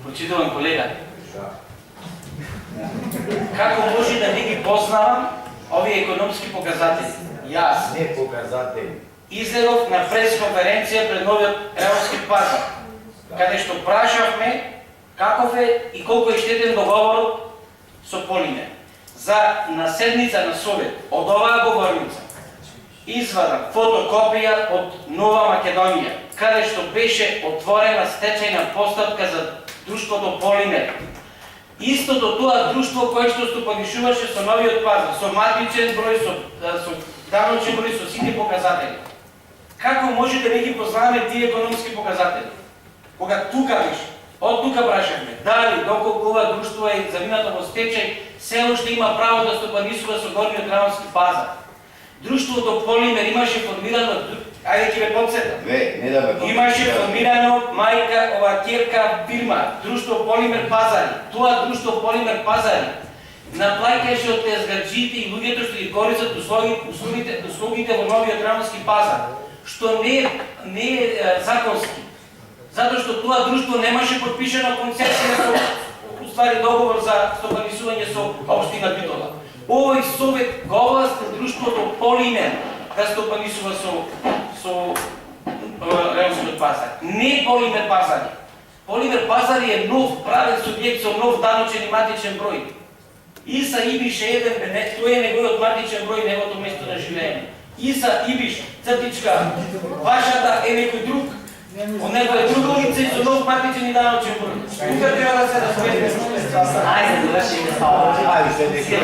Почитуван колега, како може да не ги познавам овие економски показатели? Јас Не показатели. излегов на пресконференција пред новиот Еонски пазар, каде што прашавме каков е и колку е штетен договорот со Полимер. За на седница на Совет од оваа говорница извадам фотокопија од Нова Македонија, каде што беше отворена стечајна постапка за друштвото Полимер. Истото тоа друштво кое што стопанишуваше со новиот пазар, со матичен број, со даночен број, со сите показатели. Како може да не ги познаваме тие економски показатели? Кога тука беше, од тука прашавме, дали доколку ова друштво е заминато во стечај, се уште има право да стопанисува со горниот Раонски пазар. Друштвото Полимер имаше формирано, ајде ќе ве потсетам. Не да ме Имаше формирано мајка, ова ќерка фирма, друштво Полимер пазари. Тоа друштво Полимер пазари наплаќаше од тезгаджиите и луѓето што ги користат услугите во новиот Раонски пазар, што не е законски. Затоа што тоа друштво немаше подпишана концесија со уствари договор за стопанисување со општина Битола. Овој совет го овласти друштвото Полимер да стопанисува со Раонскиот пазар. Не Полимер пазари. Полимер пазари е нов правен субјект со нов даночен и матичен број. Иса Ибиш е еден бенет, тој е неговиот матичен број, неговото место на живење. Иса Ибиш, цртичка, вашата е некој друг, од него е друго лице со нов матичен и даночен број. Тука треба да се разбере. Ајде, завршиме. Ајде, се дека